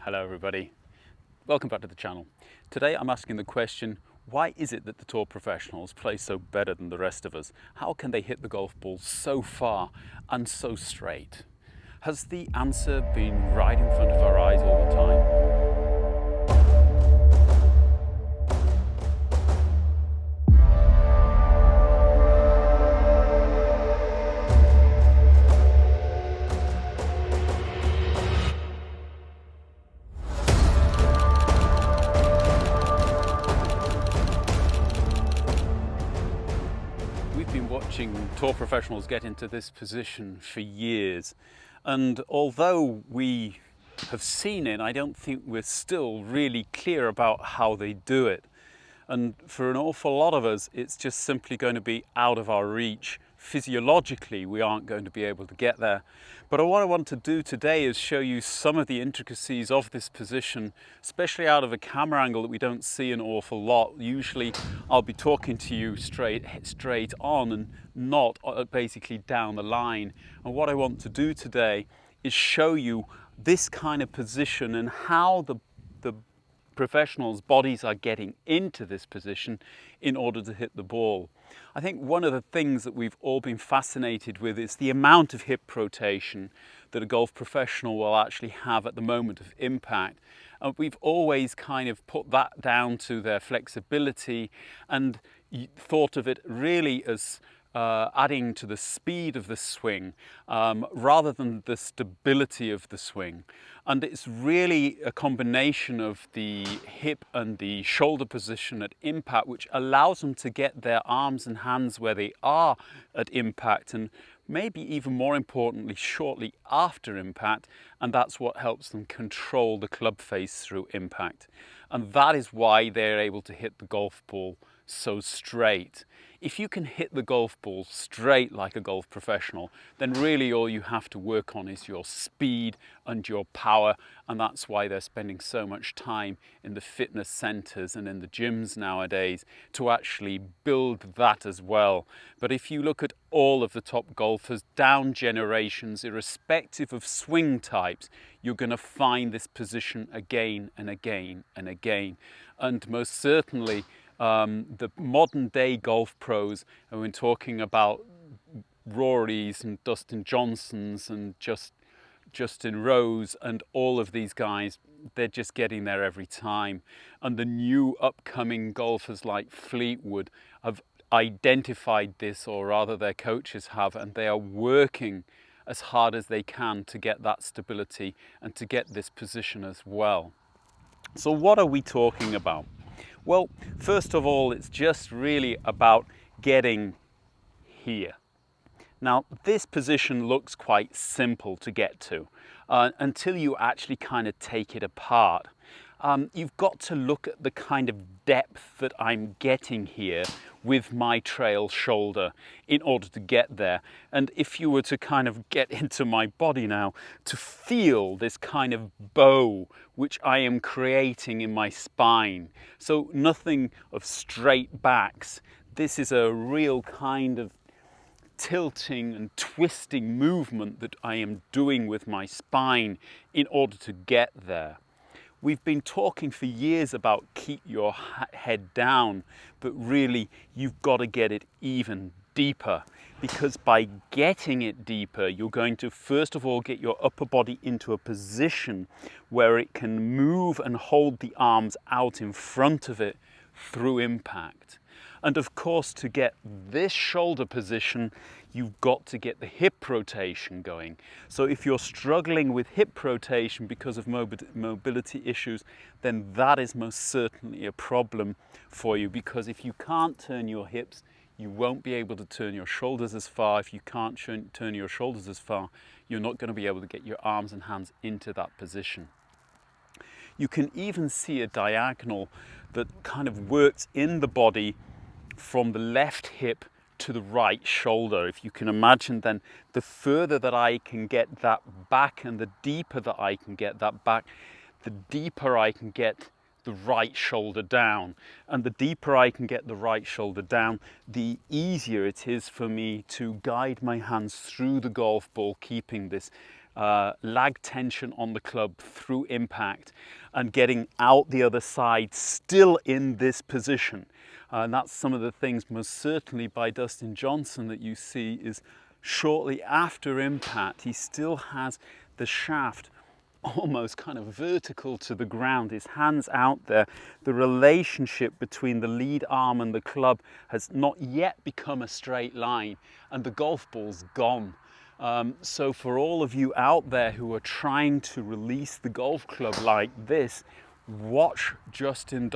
Hello everybody, welcome back to the channel. Today I'm asking the question, why is it that the tour professionals play so better than the rest of us? How can they hit the golf ball so far and so straight? Has the answer been right in front of our eyes all the time? We've been watching tour professionals get into this position for years, and although we have seen it, I don't think we're still really clear about how they do it. And for an awful lot of us, it's just simply going to be out of our reach. Physiologically, we aren't going to be able to get there. But what I want to do today is show you some of the intricacies of this position, especially out of a camera angle that we don't see an awful lot. Usually I'll be talking to you straight on and not basically down the line. And what I want to do today is show you this kind of position and how the professionals' bodies are getting into this position in order to hit the ball. I think one of the things that we've all been fascinated with is the amount of hip rotation that a golf professional will actually have at the moment of impact. And we've always kind of put that down to their flexibility and thought of it really as adding to the speed of the swing rather than the stability of the swing. And it's really a combination of the hip and the shoulder position at impact which allows them to get their arms and hands where they are at impact, and maybe even more importantly shortly after impact, and that's what helps them control the club face through impact. And that is why they're able to hit the golf ball so straight. If you can hit the golf ball straight like a golf professional, then really all you have to work on is your speed and your power, and that's why they're spending so much time in the fitness centers and in the gyms nowadays to actually build that as well. But if you look at all of the top golfers down generations, irrespective of swing types, you're going to find this position again and again and again. And most certainly the modern day golf pros, and we're talking about Rory's and Dustin Johnsons and Justin Rose and all of these guys, they're just getting there every time. And the new upcoming golfers like Fleetwood have identified this, or rather their coaches have, and they are working as hard as they can to get that stability and to get this position as well. So what are we talking about? Well, first of all, it's just really about getting here. Now, this position looks quite simple to get to until you actually kind of take it apart. You've got to look at the kind of depth that I'm getting here with my trail shoulder in order to get there. And if you were to kind of get into my body now, to feel this kind of bow which I am creating in my spine. So nothing of straight backs. This is a real kind of tilting and twisting movement that I am doing with my spine in order to get there. We've been talking for years about keep your head down, but really you've got to get it even deeper, because by getting it deeper, you're going to first of all get your upper body into a position where it can move and hold the arms out in front of it through impact. And of course, to get this shoulder position, you've got to get the hip rotation going. So if you're struggling with hip rotation because of mobility issues, then that is most certainly a problem for you, because if you can't turn your hips, you won't be able to turn your shoulders as far. If you can't turn your shoulders as far, you're not going to be able to get your arms and hands into that position. You can even see a diagonal that kind of works in the body from the left hip to the right shoulder. If you can imagine, then the further that I can get that back and the deeper that I can get that back, the deeper I can get the right shoulder down. And the deeper I can get the right shoulder down, the easier it is for me to guide my hands through the golf ball, keeping this lag tension on the club through impact, and getting out the other side still in this position. And that's some of the things most certainly by Dustin Johnson that you see is shortly after impact, he still has the shaft almost kind of vertical to the ground, his hands out there. The relationship between the lead arm and the club has not yet become a straight line, and the golf ball's gone. So for all of you out there who are trying to release the golf club like this, watch Dustin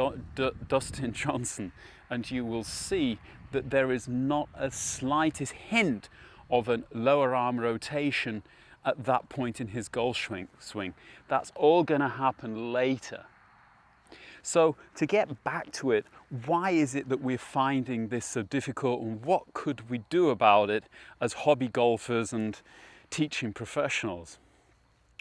Johnson and you will see that there is not a slightest hint of a lower arm rotation at that point in his golf swing. That's all going to happen later. So to get back to it, why is it that we're finding this so difficult, and what could we do about it as hobby golfers and teaching professionals?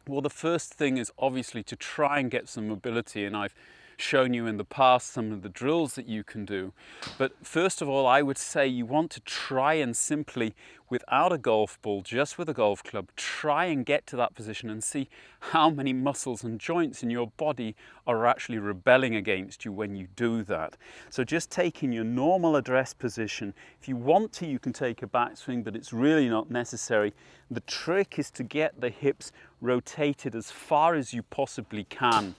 Well, the first thing is obviously to try and get some mobility, and I've shown you in the past some of the drills that you can do. But first of all, I would say you want to try and simply, without a golf ball, just with a golf club, try and get to that position and see how many muscles and joints in your body are actually rebelling against you when you do that. So just taking your normal address position, if you want to, you can take a backswing, but it's really not necessary. The trick is to get the hips rotated as far as you possibly can.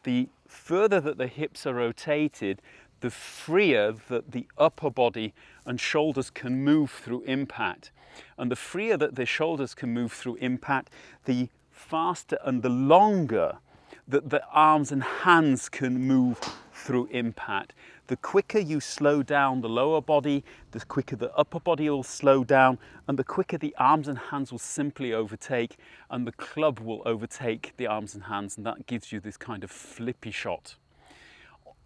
The further that the hips are rotated, the freer that the upper body and shoulders can move through impact. And the freer that the shoulders can move through impact, the faster and the longer that the arms and hands can move through impact. The quicker you slow down the lower body, the quicker the upper body will slow down, and the quicker the arms and hands will simply overtake, and the club will overtake the arms and hands, and that gives you this kind of flippy shot.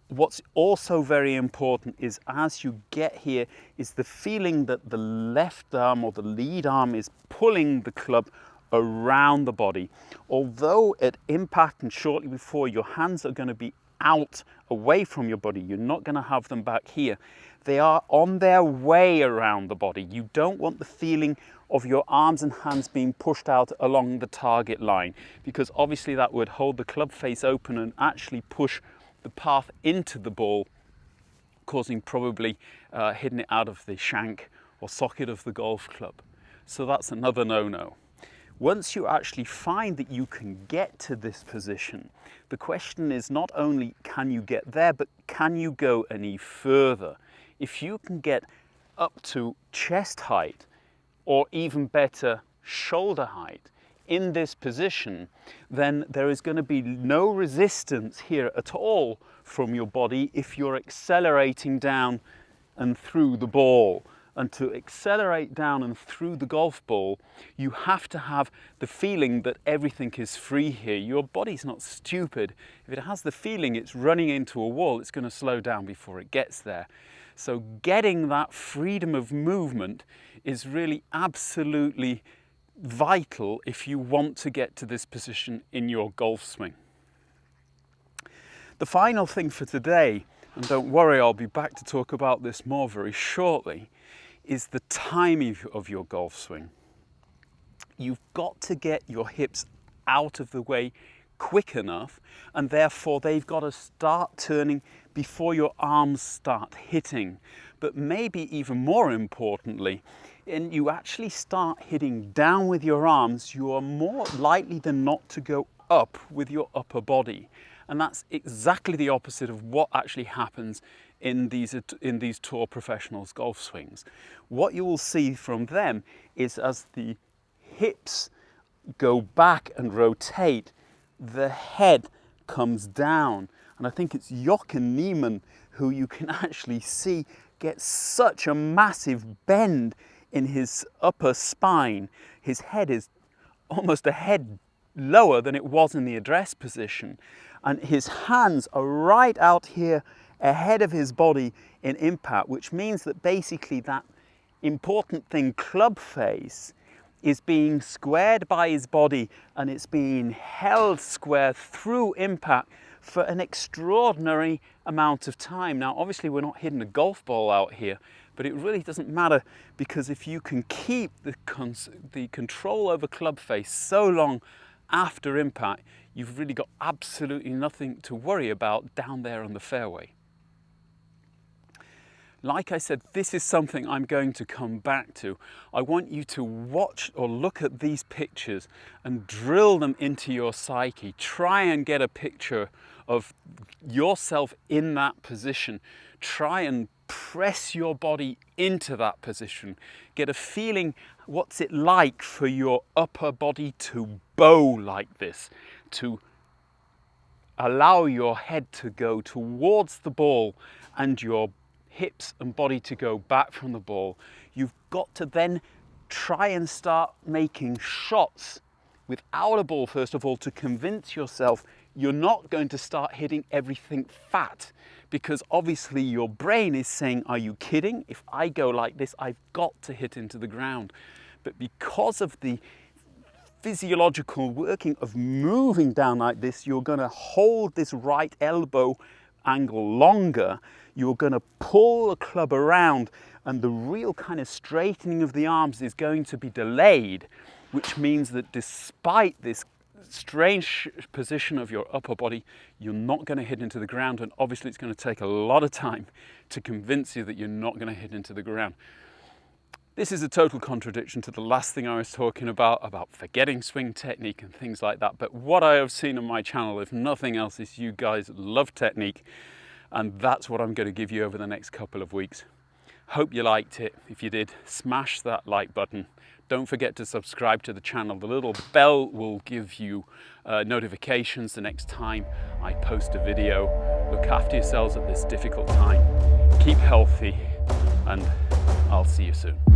What's also very important is as you get here is the feeling that the left arm or the lead arm is pulling the club around the body. Although at impact and shortly before, your hands are going to be out away from your body, you're not going to have them back here. They are on their way around the body. You don't want the feeling of your arms and hands being pushed out along the target line, because obviously that would hold the club face open and actually push the path into the ball, causing probably hitting it out of the shank or socket of the golf club. So that's another no-no. Once you actually find that you can get to this position, the question is not only can you get there, but can you go any further? If you can get up to chest height, or even better, shoulder height, in this position, then there is going to be no resistance here at all from your body if you're accelerating down and through the ball. And to accelerate down and through the golf ball, you have to have the feeling that everything is free here. Your body's not stupid. If it has the feeling it's running into a wall, it's going to slow down before it gets there. So getting that freedom of movement is really absolutely vital if you want to get to this position in your golf swing. The final thing for today, and don't worry, I'll be back to talk about this more very shortly, is the timing of your golf swing. You've got to get your hips out of the way quick enough, and therefore they've got to start turning before your arms start hitting. But maybe even more importantly, and you actually start hitting down with your arms, you are more likely than not to go up with your upper body. And that's exactly the opposite of what actually happens in these tour professionals' golf swings. What you will see from them is as the hips go back and rotate, the head comes down. And I think it's Jochen Niemann who you can actually see get such a massive bend in his upper spine. His head is almost a head lower than it was in the address position. And his hands are right out here ahead of his body in impact, which means that basically that important thing, club face, is being squared by his body, and it's being held square through impact for an extraordinary amount of time. Now, obviously we're not hitting a golf ball out here, but it really doesn't matter, because if you can keep the control over club face so long after impact, you've really got absolutely nothing to worry about down there on the fairway. Like I said, this is something I'm going to come back to. I want you to watch or look at these pictures and drill them into your psyche. Try and get a picture of yourself in that position. Try and press your body into that position. Get a feeling, what's it like for your upper body to bow like this, to allow your head to go towards the ball and your hips and body to go back from the ball. You've got to then try and start making shots without a ball, first of all, to convince yourself you're not going to start hitting everything fat, because obviously your brain is saying, are you kidding? If I go like this, I've got to hit into the ground. But because of the physiological working of moving down like this, you're going to hold this right elbow angle longer, you're going to pull the club around, and the real kind of straightening of the arms is going to be delayed, which means that despite this strange position of your upper body, you're not going to hit into the ground, and obviously it's going to take a lot of time to convince you that you're not going to hit into the ground. This is a total contradiction to the last thing I was talking about forgetting swing technique and things like that. But what I have seen on my channel, if nothing else, is you guys love technique, and that's what I'm going to give you over the next couple of weeks. Hope you liked it. If you did, smash that like button. Don't forget to subscribe to the channel. The little bell will give you notifications the next time I post a video. Look after yourselves at this difficult time. Keep healthy, and I'll see you soon.